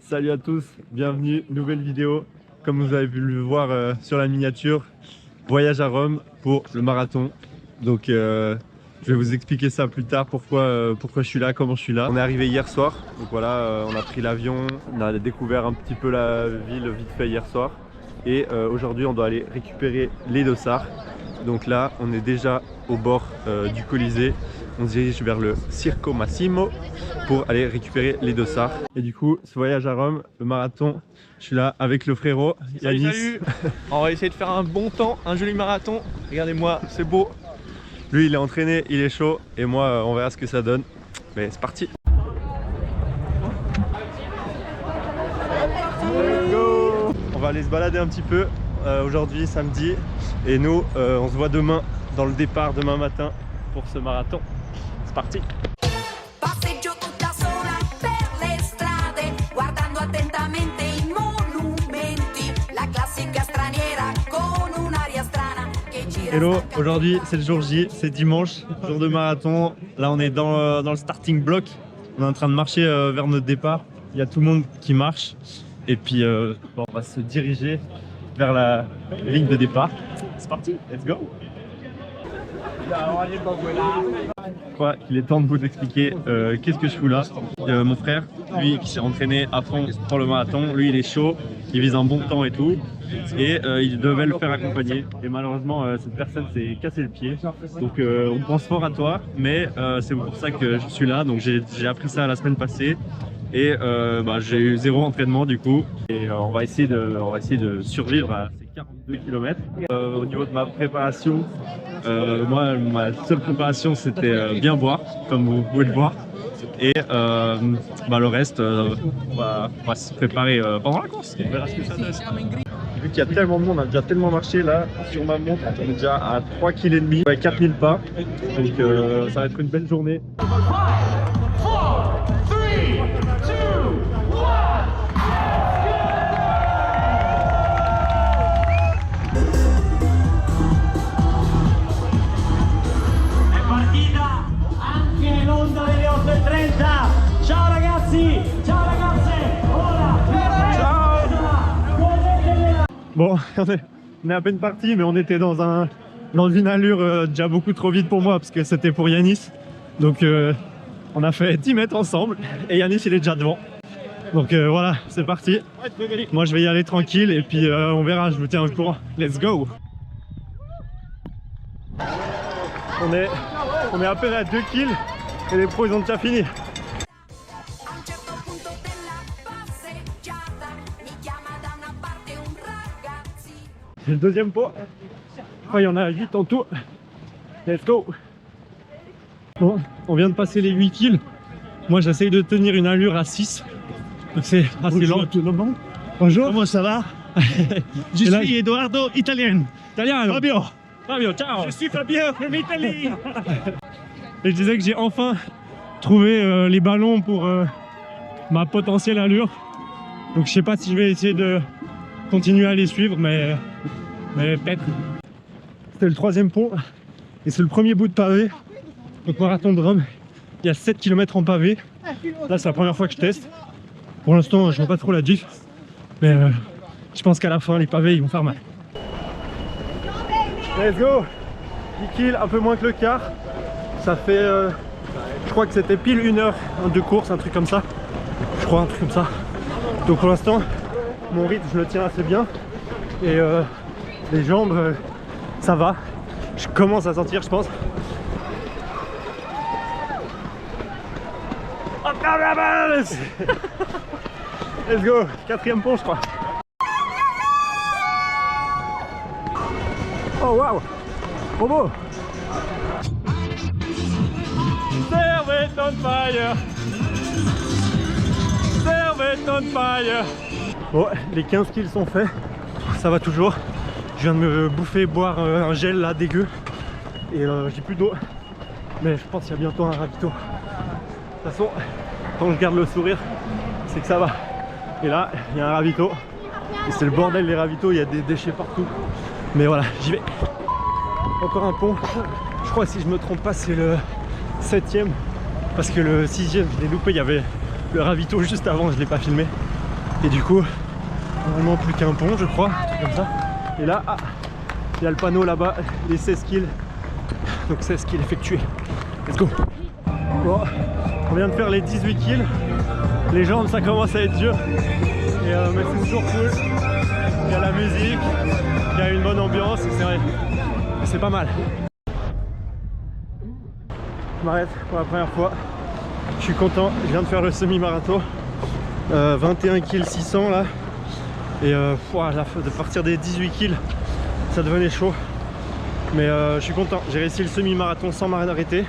Salut à tous, bienvenue, nouvelle vidéo. Comme vous avez pu le voir sur la miniature, voyage à Rome pour le marathon. Donc je vais vous expliquer ça plus tard, pourquoi je suis là, comment je suis là. On est arrivé hier soir, donc voilà, on a pris l'avion, on a découvert un petit peu la ville vite fait hier soir. Et aujourd'hui on doit aller récupérer les dossards. Donc là on est déjà au bord du Colisée. On se dirige vers le Circo Massimo pour aller récupérer les dossards. Et du coup, ce voyage à Rome, le marathon, je suis là avec le frérot Yanis. Salut. On va essayer de faire un bon temps, un joli marathon. Regardez-moi, c'est beau. Lui, il est entraîné, il est chaud. Et moi, on verra ce que ça donne. Mais c'est parti. Let's go. On va aller se balader un petit peu aujourd'hui, samedi. Et nous, on se voit demain dans le départ, demain matin, pour ce marathon. C'est parti. Passeggio tutta sola per le strade, guardando attentamente i monumenti, la classica straniera con un'aria strana che gira. Hello, aujourd'hui c'est le jour J, c'est dimanche, jour de marathon. Là on est dans le starting block, on est en train de marcher vers notre départ. Il y a tout le monde qui marche et puis on va se diriger vers la ligne de départ. C'est parti, let's go. Je crois qu'il est temps de vous expliquer qu'est-ce que je fous là. Mon frère, lui qui s'est entraîné à fond pour le marathon, lui il est chaud, il vise un bon temps et tout. Et il devait le faire accompagner. Et malheureusement, cette personne s'est cassé le pied. Donc on pense fort à toi, mais c'est pour ça que je suis là. Donc j'ai appris ça la semaine passée. Et j'ai eu 0 entraînement du coup. Et on va essayer de survivre à ces 42 km. Au niveau de ma préparation, moi ma seule préparation c'était bien boire, comme vous pouvez le voir. Et le reste, on va se préparer pendant la course. On verra ce que ça donne. Vu qu'il y a tellement de monde, on a déjà tellement marché là, sur ma montre, on est déjà à 3,5 kg, ouais, 4000 pas. Donc ça va être une belle journée. Ciao ragazzi, ciao ragazze, ciao. Bon, on est à peine parti, mais on était dans une allure déjà beaucoup trop vite pour moi parce que c'était pour Yanis. Donc on a fait 10 mètres ensemble et Yanis il est déjà devant. Donc voilà, c'est parti. Moi je vais y aller tranquille et puis on verra, je vous tiens au courant. Let's go. On est à peine à 2 kills et les pros ils ont déjà fini. A un certo punto della passeggiata mi chiama da una parte un ragazzino. C'est le deuxième pot. Je crois qu'il y en a 8 en tout. Let's go. Bon, on vient de passer les 8 kills. Moi j'essaye de tenir une allure à 6. Donc c'est assez lent. tout le monde. Bonjour. Comment ça va? Je suis Eduardo Italien. Italiano. Fabio. Fabio, ciao. Je suis Fabio from Italy. Et je disais que j'ai enfin trouvé les ballons pour ma potentielle allure. Donc je sais pas si je vais essayer de continuer à les suivre, mais peut-être. C'était le 3e pont et c'est le premier bout de pavé. Donc marathon de Rome, il y a 7 km en pavé. Là c'est la première fois que je teste. Pour l'instant je vois pas trop la diff, mais je pense qu'à la fin les pavés ils vont faire mal. Let's go. 10 kills, un peu moins que le quart. Ça fait, je crois que c'était pile 1 heure de course, un truc comme ça. Je crois un truc comme ça. Donc pour l'instant, mon rythme, je le tiens assez bien. Et les jambes, ça va. Je commence à sentir, je pense. Let's go. 4e pont, je crois. Oh waouh, trop beau. Servette on fire. Servette on fire. Bon, les 15 kills sont faits. Ça va toujours. Je viens de me boire un gel là, dégueu. Et j'ai plus d'eau. Mais je pense qu'il y a bientôt un ravito. De toute façon, quand je garde le sourire, c'est que ça va. Et là, il y a un ravito. Et c'est le bordel les ravitaux, il y a des déchets partout. Mais voilà, j'y vais. Encore un pont. Je crois, si je me trompe pas, c'est le 7e. Parce que le 6e, je l'ai loupé. Il y avait le ravito juste avant, je l'ai pas filmé. Et du coup, normalement plus qu'un pont, je crois, un truc comme ça. Et là, ah, il y a le panneau là-bas, les 16 kills. Donc 16 kills effectués. Let's go. Bon, on vient de faire les 18 kills. Les jambes, ça commence à être dur. Et, mais c'est toujours cool. Il y a la musique, il y a une bonne ambiance, c'est pas mal. Je m'arrête pour la première fois. Je suis content, je viens de faire le semi-marathon. 21 kills 600 là. Et de partir des 18 kills, ça devenait chaud. Mais je suis content, j'ai réussi le semi-marathon sans m'arrêter.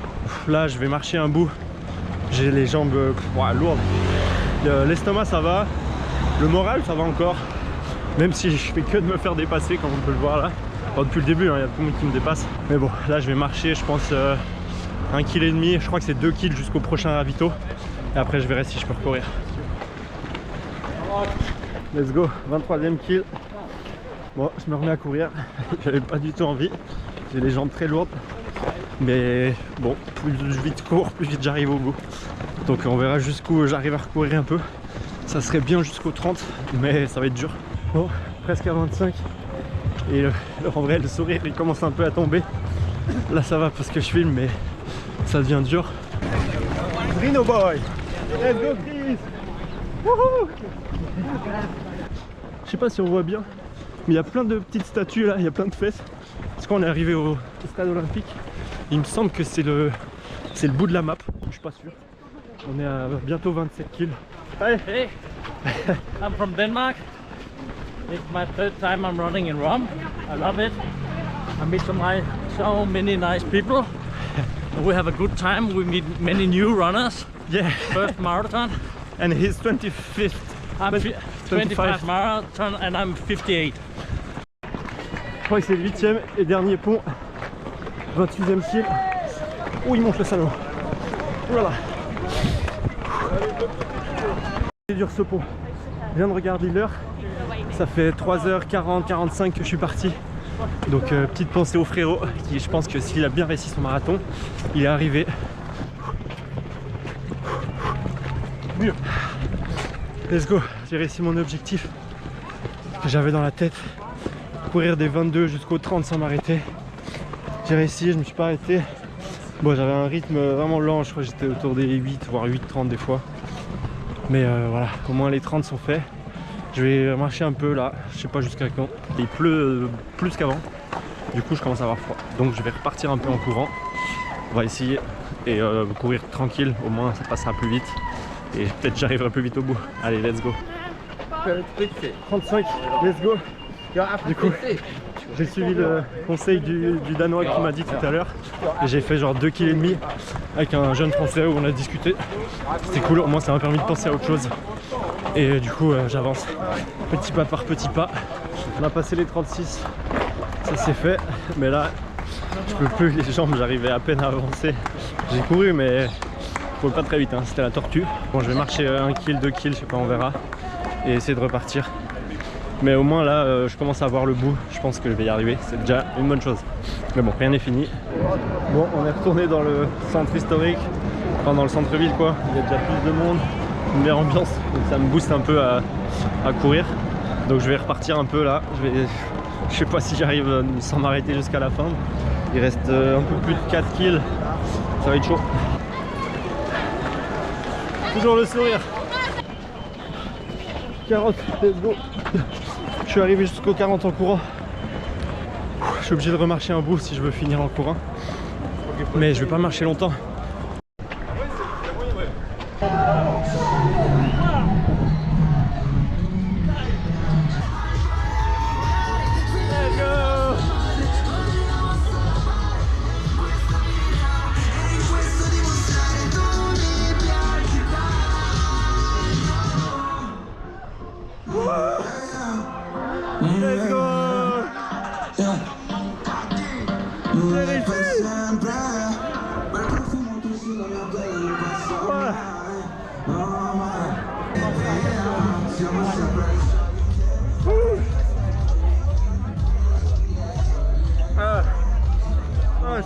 Là je vais marcher un bout. J'ai les jambes lourdes. L'estomac ça va. Le moral ça va encore. Même si je fais que de me faire dépasser comme on peut le voir là. Enfin, depuis le début, il y a tout le monde qui me dépasse. Mais bon, là je vais marcher je pense 1,5 kg. Je crois que c'est 2 kills jusqu'au prochain ravito. Et après je verrai si je peux recourir. Let's go, 23e kill. Bon, je me remets à courir. J'avais pas du tout envie. J'ai les jambes très lourdes. Mais bon, plus vite cours, plus vite j'arrive au bout. Donc on verra jusqu'où j'arrive à recourir un peu. Ça serait bien jusqu'au 30, mais ça va être dur. Bon, presque à 25. Et en vrai, le sourire il commence un peu à tomber. Là ça va parce que je filme, mais ça devient dur. Rhino Boy! Let's go Chris! Wouhou! Je sais pas si on voit bien, mais il y a plein de petites statues là, il y a plein de fesses. Parce qu'on est arrivé au stade olympique. Il me semble que c'est le bout de la map, je suis pas sûr. On est à bientôt 27 kills. Hey. Hey, I'm from Denmark. It's my third time I'm running in Rome. I love it. I meet so many nice people. We have a good time. We meet many new runners. Yeah. First marathon. And he's 25th. I'm 25 marathon and I'm 58. Je crois que c'est le 8e et dernier pont. 28e kill. Oh, il monte le salaud. Voilà. C'est dur ce pont. Je viens de regarder l'heure. Ça fait 3h40, 45 que je suis parti. Donc petite pensée au frérot qui, je pense que s'il a bien réussi son marathon, il est arrivé. Mieux. Let's go. J'ai réussi mon objectif que j'avais dans la tête. Courir des 22 jusqu'au 30 sans m'arrêter. J'ai réussi, je me suis pas arrêté. Bon, j'avais un rythme vraiment lent, je crois que j'étais autour des 8 voire 8,30 des fois. Mais voilà, au moins les 30 sont faits. Je vais marcher un peu là, je sais pas jusqu'à quand. Il pleut plus qu'avant. Du coup je commence à avoir froid. Donc je vais repartir un peu en courant. On va essayer et courir tranquille, au moins ça passera plus vite. Et peut-être j'arriverai plus vite au bout. Allez, let's go. 35, let's go. Du coup, j'ai suivi le conseil du Danois qui m'a dit tout à l'heure. Et j'ai fait genre 2,5 kg avec un jeune français où on a discuté. C'était cool, au moins ça m'a permis de penser à autre chose. Et du coup j'avance petit pas par petit pas. On a passé les 36, ça c'est fait. Mais là, je peux plus, les jambes, j'arrivais à peine à avancer. J'ai couru mais pas très vite, hein. C'était la tortue. Bon, je vais marcher 1 kg, 2 kg, je sais pas, on verra. Et essayer de repartir. Mais au moins là, je commence à voir le bout. Je pense que je vais y arriver, c'est déjà une bonne chose. Mais bon, rien n'est fini. Bon, on est retourné dans le centre historique. Enfin dans le centre-ville quoi. Il y a déjà plus de monde, une meilleure ambiance. Donc ça me booste un peu à courir. Donc je vais repartir un peu là. Je sais pas si j'arrive sans m'arrêter jusqu'à la fin. Il reste un peu plus de 4 kills. Ça va être chaud. Toujours le sourire. 40, let's go. Je suis arrivé jusqu'au 40 en courant. Je suis obligé de remarcher un bout si je veux finir en courant. Mais je vais pas marcher longtemps. Let's go!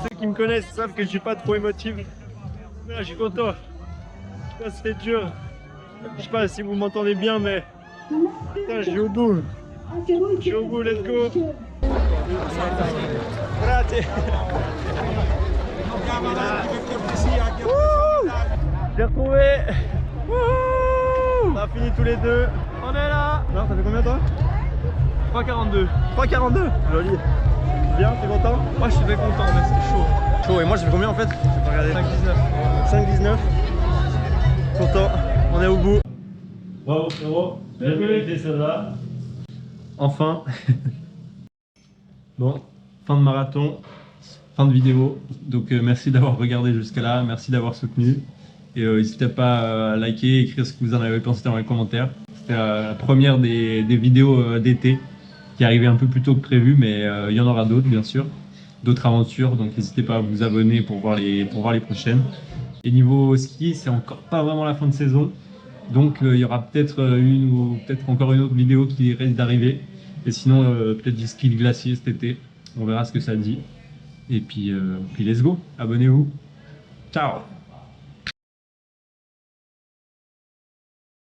Ceux qui me connaissent savent que je suis pas trop émotif. Mais là, je suis content. Ça, c'était dur. Je sais pas si vous m'entendez bien, mais Putain, je suis au bout. Je suis au bout, let's go. Grazie. Je l'ai retrouvé. On a fini tous les deux. On est là. Alors, ça fait combien toi? 3,42. 3,42. Joli. Bien, t'es content? Moi je suis très content, mais c'est chaud. Chaud, et moi j'ai fait combien en fait? J'ai pas regardé. 5,19. 5,19. Content, on est au bout. Bravo frérot, bien joué, ça va. Enfin. Bon, fin de marathon, fin de vidéo. Donc merci d'avoir regardé jusqu'à là, merci d'avoir soutenu. Et n'hésitez pas à liker, écrire ce que vous en avez pensé dans les commentaires. C'était la première des vidéos d'été qui arrivait un peu plus tôt que prévu, mais il y en aura d'autres bien sûr. D'autres aventures, donc n'hésitez pas à vous abonner pour voir les prochaines. Et niveau ski, c'est encore pas vraiment la fin de saison. Donc il y aura peut-être une ou peut-être encore une autre vidéo qui risque d'arriver. Et sinon peut-être du ski de glacier cet été. On verra ce que ça dit. Et puis let's go, abonnez-vous. Ciao.